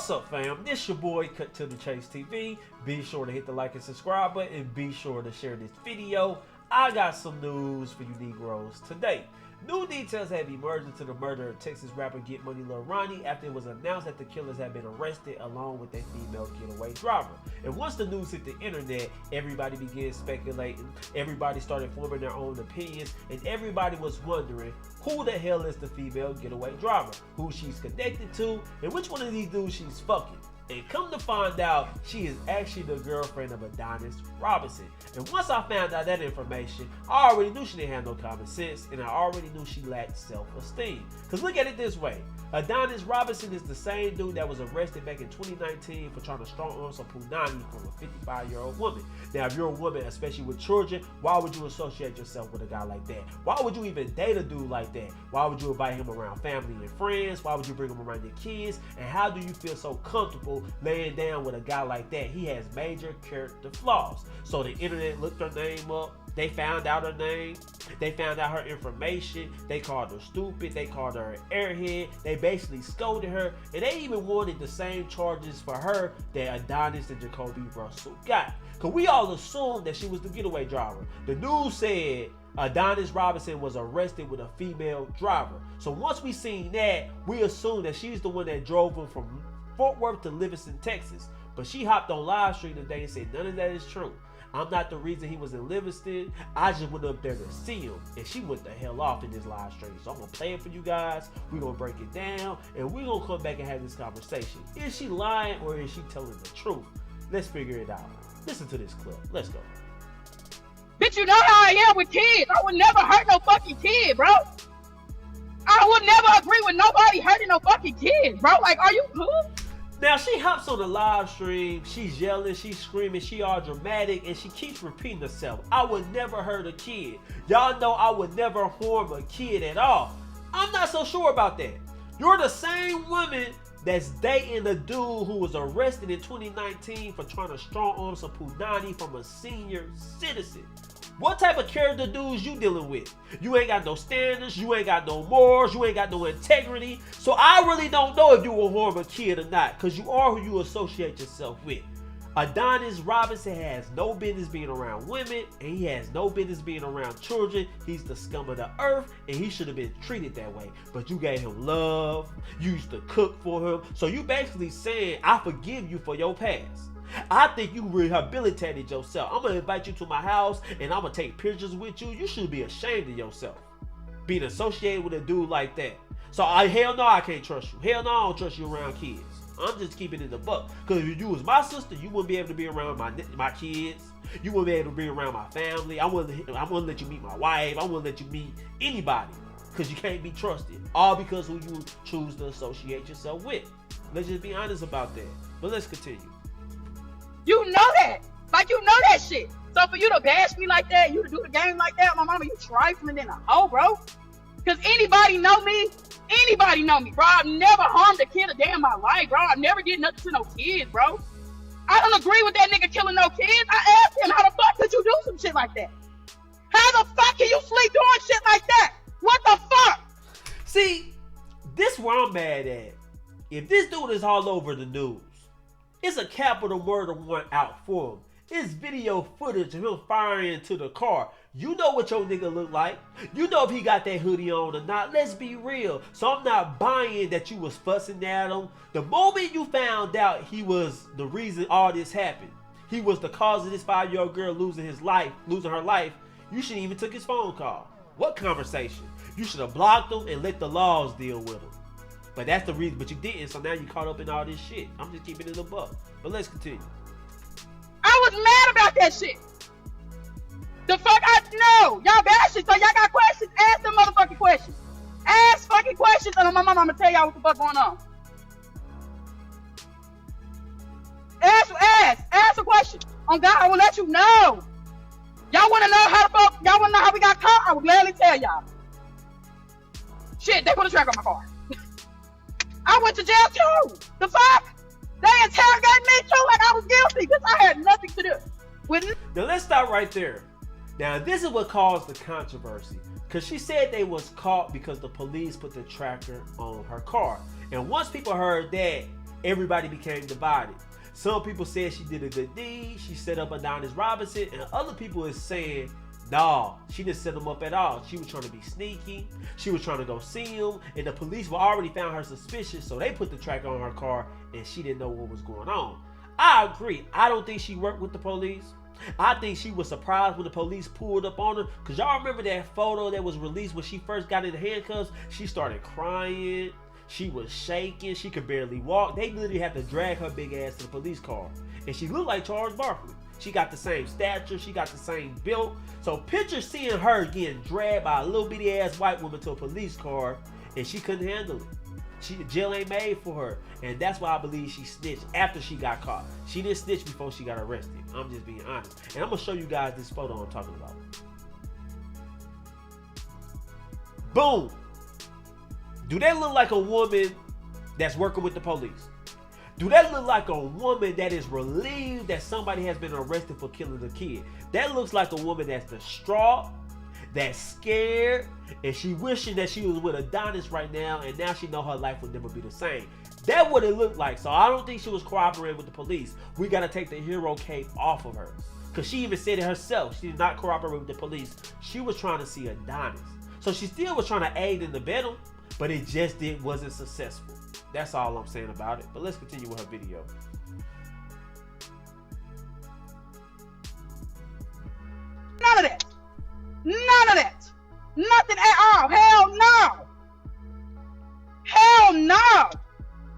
What's up, fam? This your boy Cut to the Chase TV. Be sure to hit the like and subscribe button and be sure to share this video. I got some news for you Negroes today. New details have emerged into the murder of Texas rapper Get Money Lil Ronnie after it was announced that the killers had been arrested along with a female getaway driver. And once the news hit the internet, everybody began speculating, everybody started forming their own opinions, and everybody was wondering who the hell is the female getaway driver, who she's connected to, and which one of these dudes she's fucking. And come to find out, she is actually the girlfriend of Adonis Robinson. And once I found out that information, I already knew she didn't have no common sense, and I already knew she lacked self-esteem. Because look at it this way. Adonis Robinson is the same dude that was arrested back in 2019 for trying to strong arm some punani from a 55-year-old woman. Now, if you're a woman, especially with children, why would you associate yourself with a guy like that? Why would you even date a dude like that? Why would you invite him around family and friends? Why would you bring him around your kids? And how do you feel so comfortable laying down with a guy like that? He has major character flaws. So the internet looked her name up. They found out her name. They found out her information. They called her stupid. They called her an airhead. They basically scolded her. And they even wanted the same charges for her that Adonis and Jacoby Russell got. Because we all assumed that she was the getaway driver. The news said Adonis Robinson was arrested with a female driver. So once we seen that, we assumed that she's the one that drove him from Fort Worth to Livingston, Texas. But she hopped on live stream today and said none of that is true. I'm not the reason he was in Livingston. I just went up there to see him. And she went the hell off in this live stream. So I'm going to play it for you guys. We're going to break it down. And we're going to come back and have this conversation. Is she lying or is she telling the truth? Let's figure it out. Listen to this clip. Let's go. Bitch, you know how I am with kids. I would never hurt no fucking kid, bro. I would never agree with nobody hurting no fucking kids, bro. Like, are you cool? Now, she hops on the live stream, she's yelling, she's screaming, she all dramatic, and she keeps repeating herself. I would never hurt a kid. Y'all know I would never harm a kid at all. I'm not so sure about that. You're the same woman that's dating the dude who was arrested in 2019 for trying to strong arm some punani from a senior citizen. What type of character dudes you dealing with? You ain't got no standards, you ain't got no morals, you ain't got no integrity. So I really don't know if you will harm a kid or not, because you are who you associate yourself with. Adonis Robinson has no business being around women, and he has no business being around children. He's the scum of the earth, and he should have been treated that way. But you gave him love, you used to cook for him. So you basically saying, I forgive you for your past. I think you rehabilitated yourself. I'm going to invite you to my house and I'm going to take pictures with you. You should be ashamed of yourself being associated with a dude like that. So hell no, I can't trust you. Hell no, I don't trust you around kids. I'm just keeping it in the buck. Because if you was my sister, you wouldn't be able to be around my kids. You wouldn't be able to be around my family. I wouldn't let you meet my wife. I wouldn't let you meet anybody. Because you can't be trusted. All because who you choose to associate yourself with. Let's just be honest about that. But let's continue. You know that. Like, you know that shit. So for you to bash me like that, you to do the game like that, my mama, you trifling in a hoe, bro. Because anybody know me, bro. I've never harmed a kid a day in my life, bro. I never did nothing to no kids, bro. I don't agree with that nigga killing no kids. I asked him, how the fuck could you do some shit like that? How the fuck can you sleep doing shit like that? What the fuck? See, this where I'm mad at. If this dude is all over the news, it's a capital murder warrant out for him. It's video footage of him firing into the car. You know what your nigga look like. You know if he got that hoodie on or not. Let's be real. So I'm not buying that you was fussing at him. The moment you found out he was the reason all this happened, he was the cause of this 5-year-old girl losing her life, you shouldn't even took his phone call. What conversation? You should have blocked him and let the laws deal with him. But that's the reason, but you didn't, so now you caught up in all this shit. I'm just keeping it a buck. But let's continue. I was mad about that shit. The fuck I know. Y'all bashing, so y'all got questions. Ask them motherfucking questions. Ask fucking questions, and my mama, I'm gonna tell y'all what the fuck going on. Ask a question. On God, I will let you know. Y'all wanna know how we got caught? I will gladly tell y'all. Shit, they put a track on my car. I went to jail too. The fuck? They interrogated me too like I was guilty because I had nothing to do with it. Now let's stop right there. Now this is what caused the controversy. Because she said they was caught because the police put the tracker on her car. And once people heard that, everybody became divided. Some people said she did a good deed, she set up Adonis Robinson, and other people is saying, nah, she didn't set him up at all. She was trying to be sneaky, she was trying to go see him, and the police were already found her suspicious, so they put the tracker on her car, and she didn't know what was going on. I agree, I don't think she worked with the police. I think she was surprised when the police pulled up on her, because y'all remember that photo that was released when she first got in the handcuffs? She started crying. She was shaking. She could barely walk. They literally had to drag her big ass to the police car. And she looked like Charles Barkley. She got the same stature. She got the same build. So picture seeing her getting dragged by a little bitty ass white woman to a police car, and she couldn't handle it. Jail ain't made for her. And that's why I believe she snitched after she got caught. She didn't snitch before she got arrested. I'm just being honest. And I'm going to show you guys this photo I'm talking about. Boom. Do that look like a woman that's working with the police? Do that look like a woman that is relieved that somebody has been arrested for killing a kid? That looks like a woman that's distraught, that's scared, and she wishing that she was with Adonis right now, and now she know her life would never be the same. That's what it looked like. So I don't think she was cooperating with the police. We got to take the hero cape off of her. Because she even said it herself. She did not cooperate with the police. She was trying to see Adonis. So she still was trying to aid in the battle, but it just wasn't successful. That's all I'm saying about it. But let's continue with her video. None of that. None of that. Nothing at all. Hell no. Hell no.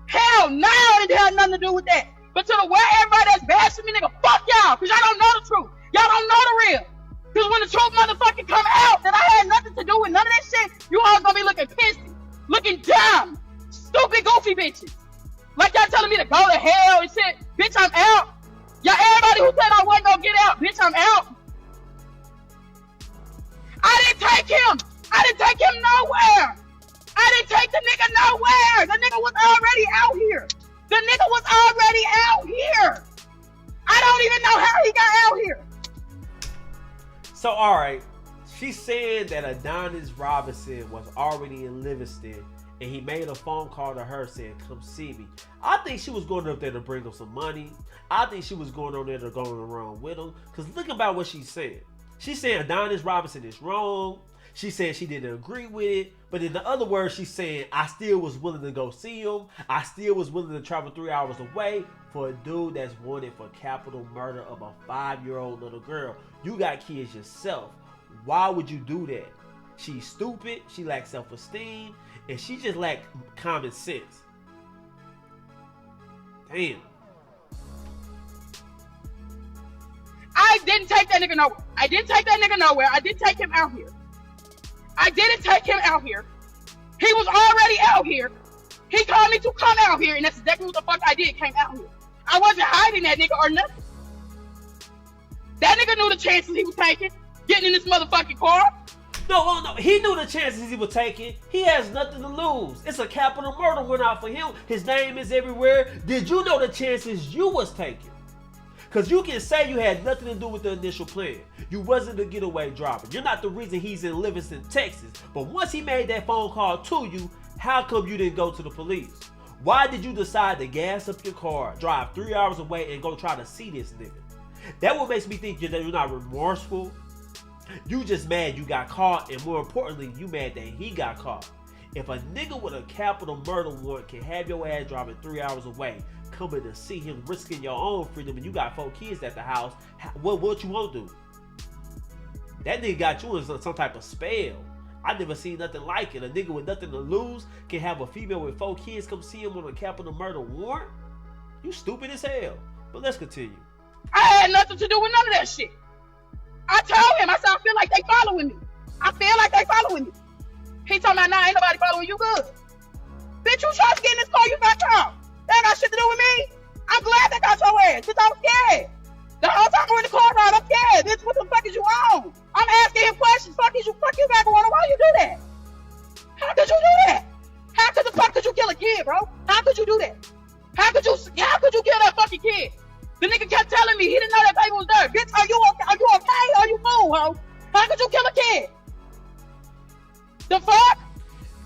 Hell no. It had nothing to do with that. But to the way everybody that's bashing me, nigga, fuck y'all. Because y'all don't know the truth. Y'all don't know the real. Because when the truth motherfucking come out that I had nothing to do with none of that shit, you all gonna be looking pissy, looking dumb, stupid, goofy bitches. Like y'all telling me to go to hell and shit. Bitch, I'm out. Y'all, everybody who said I wasn't gonna get out, bitch, I'm out. I didn't take him. I didn't take him nowhere. I didn't take the nigga nowhere. The nigga was already out here. The nigga was already out here. I don't even know how he got out here. So, all right. She's saying that Adonis Robinson was already in Livingston, and he made a phone call to her saying, come see me. I think she was going up there to bring him some money. I think she was going on there to go around with him. Because look about what she's saying. She's saying Adonis Robinson is wrong. She's saying she didn't agree with it. But in the other words, she's saying, I still was willing to go see him. I still was willing to travel 3 hours away for a dude that's wanted for capital murder of a 5-year-old little girl. You got kids yourself. Why would you do that? She's stupid. She lacks self-esteem. And she just lacks common sense. Damn. I didn't take that nigga nowhere. I didn't take that nigga nowhere. I didn't take him out here. I didn't take him out here. He was already out here. He told me to come out here, and that's exactly what the fuck I did, came out here. I wasn't hiding that nigga or nothing. That nigga knew the chances he was taking, getting in this motherfucking car. No, he knew the chances he was taking. He has nothing to lose. It's a capital murder went out for him. His name is everywhere. Did you know the chances you was taking? Because you can say you had nothing to do with the initial plan. You wasn't the getaway driver. You're not the reason he's in Livingston, Texas. But once he made that phone call to you, how come you didn't go to the police? Why did you decide to gas up your car, drive 3 hours away, and go try to see this nigga? That what makes me think that you're not remorseful. You just mad you got caught, and more importantly, you mad that he got caught. If a nigga with a capital murder warrant can have your ass driving 3 hours away, coming to see him, risking your own freedom, and you got 4 kids at the house, what you won't do? That nigga got you in some type of spell. I never seen nothing like it. A nigga with nothing to lose can have a female with 4 kids come see him on a capital murder warrant? You stupid as hell. But let's continue. I had nothing to do with none of that shit. I told him, I said, I feel like they following me. I feel like they following me. He told me, nah, ain't nobody following you good. Bitch, you tried to get in this car, you got caught. That ain't got shit to do with me. I'm glad they got your ass, because I was scared. The whole time we're in the car ride, I'm scared. Bitch, what the fuck is you on? I'm asking him questions. Fuck you back on. Why you do that? How could you do that? How could the fuck could you kill a kid, bro? How could you do that? How could you kill that fucking kid? The nigga kept telling me he didn't know that baby was there. Bitch, are you okay? Are you okay? Are you fool, ho? How could you kill a kid? The fuck?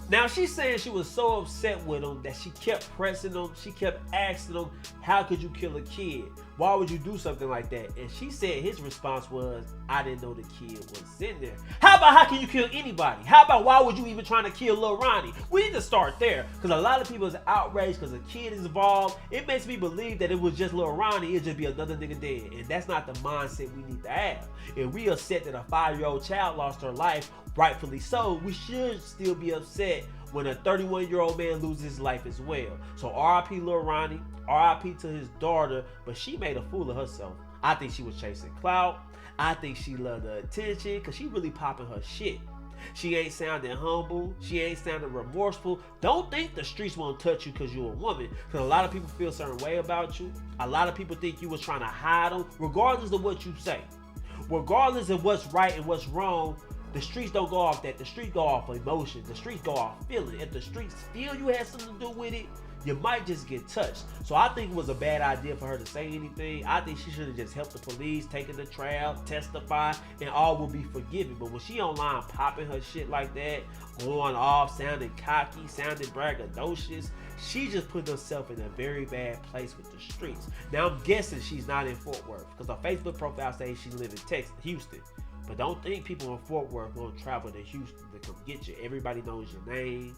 Now she's saying she was so upset with him that she kept pressing him. She kept asking him, how could you kill a kid? Why would you do something like that? And she said his response was, I didn't know the kid was in there. How about how can you kill anybody? How about why would you even trying to kill Lil Ronnie? We need to start there because a lot of people is outraged because a kid is involved. It makes me believe that it was just Lil Ronnie. It'd just be another nigga dead. And that's not the mindset we need to have. If we upset that a 5-year-old child lost her life, rightfully so, we should still be upset when a 31-year-old man loses his life as well. So R.I.P. Lil Ronnie, R.I.P. to his daughter, but she made a fool of herself. I think she was chasing clout. I think she loved the attention because she really popping her shit. She ain't sounding humble. She ain't sounding remorseful. Don't think the streets won't touch you because you're a woman. Because a lot of people feel a certain way about you. A lot of people think you was trying to hide them, regardless of what you say. Regardless of what's right and what's wrong, the streets don't go off that. The streets go off emotion. The streets go off feeling. If the streets feel you had something to do with it, you might just get touched. So I think it was a bad idea for her to say anything. I think she should have just helped the police, taken the trial, testify, and all will be forgiven. But when she online popping her shit like that, going off, sounding cocky, sounding braggadocious, she just put herself in a very bad place with the streets. Now I'm guessing she's not in Fort Worth because her Facebook profile says she lives in Texas, Houston. But don't think people in Fort Worth won't travel to Houston to come get you. Everybody knows your name.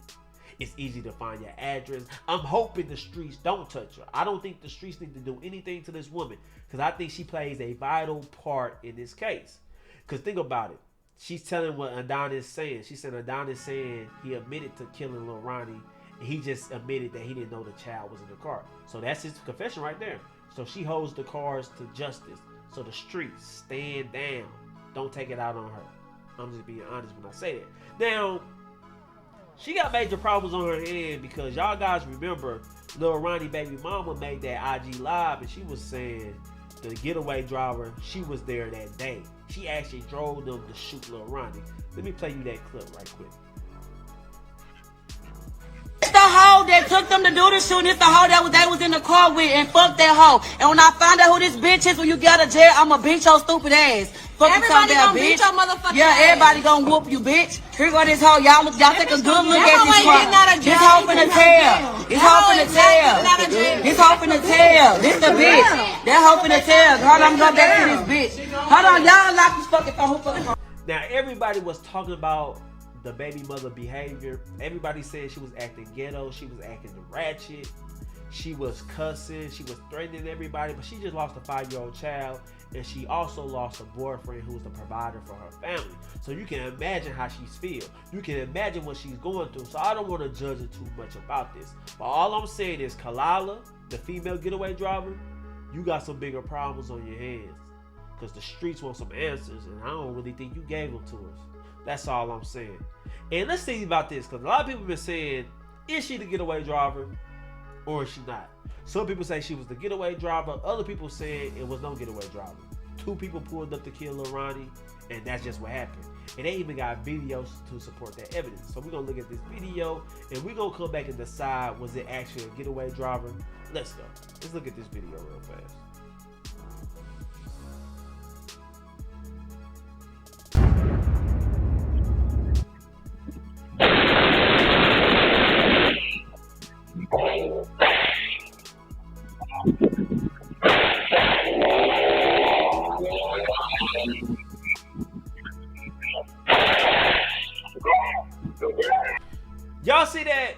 It's easy to find your address. I'm hoping the streets don't touch her. I don't think the streets need to do anything to this woman because I think she plays a vital part in this case. Because think about it. She's telling what Adonis is saying. She said Adonis saying he admitted to killing Lil Ronnie and he just admitted that he didn't know the child was in the car. So that's his confession right there. So she holds the cards to justice. So the streets stand down. Don't take it out on her. I'm just being honest when I say that. Now, she got major problems on her hand because y'all guys remember Lil Ronnie baby mama made that IG live and she was saying the getaway driver, she was there that day. She actually drove them to shoot Lil Ronnie. Let me play you that clip right quick. It's the hoe that took them to do the shooting. It's the hoe that they was in the car with and fuck that hoe. And when I find out who this bitch is when you get out of jail, I'ma beat your stupid ass. Fuck Everybody gonna bitch. beat your motherfucking Yeah, ass. everybody gonna whoop you, bitch. Here go this hoe. Y'all take a good look at hoe this ain't car. getting out of This jail. hoe finna tell. This hoe finna tell. This hoe finna tell. This the bitch. That hoe finna tell. Hold on, go back to this bitch. Hold on, y'all lock this fucking phone. Who fucking phone? Now everybody was talking about the baby mother behavior. Everybody said she was acting ghetto. She was acting ratchet. She was cussing. She was threatening everybody. But she just lost a 5-year-old child. And she also lost a boyfriend who was the provider for her family. So you can imagine how she's feel. You can imagine what she's going through. So I don't want to judge her too much about this. But all I'm saying is Kalila, the female getaway driver, you got some bigger problems on your hands. Because the streets want some answers. And I don't really think you gave them to us. That's all I'm saying. And let's see about this. Because a lot of people have been saying, is she the getaway driver or is she not? Some people say she was the getaway driver. Other people saying it was no getaway driver. 2 people pulled up to kill Lil Ronnie, and that's just what happened. And they even got videos to support that evidence. So we're going to look at this video, and we're going to come back and decide, was it actually a getaway driver? Let's go. Let's look at this video real fast. Y'all see that?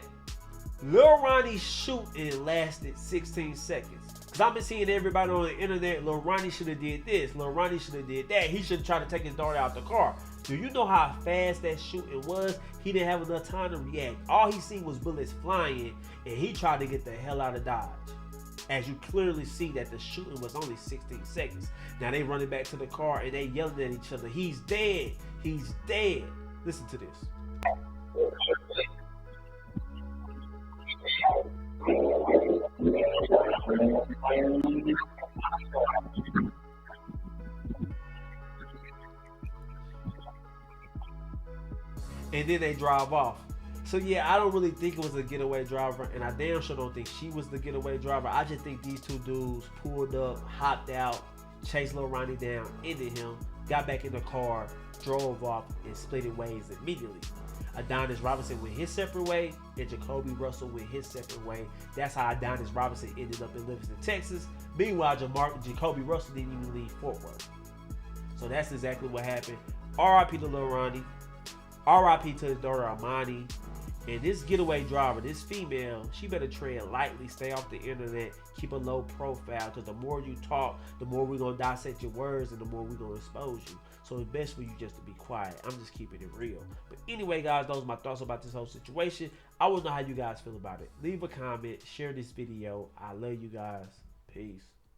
Lil Ronnie's shooting lasted 16 seconds. Because I've been seeing everybody on the internet, Lil Ronnie should have did this. Lil Ronnie should have did that. He should have tried to take his daughter out the car. Do you know how fast that shooting was? He didn't have enough time to react. All he seen was bullets flying, and he tried to get the hell out of Dodge. As you clearly see that the shooting was only 16 seconds. Now they running back to the car, and they yelling at each other. He's dead. He's dead. Listen to this. And then they drive off. So yeah, I don't really think it was a getaway driver, and I damn sure don't think she was the getaway driver. I just think these 2 dudes pulled up, hopped out, chased Lil Ronnie down, ended him, got back in the car, drove off, and split in ways immediately. Adonis Robinson went his separate way, and Jacoby Russell went his separate way. That's how Adonis Robinson ended up in Livingston, Texas. Meanwhile, Jacoby Russell didn't even leave Fort Worth. So that's exactly what happened. R.I.P. to Lil Ronnie. R.I.P. to his daughter Armani. And this getaway driver, this female, she better tread lightly, stay off the internet, keep a low profile, because the more you talk, the more we're going to dissect your words and the more we're going to expose you. So it's best for you just to be quiet. I'm just keeping it real. But anyway, guys, those are my thoughts about this whole situation. I want to know how you guys feel about it. Leave a comment, share this video. I love you guys. Peace.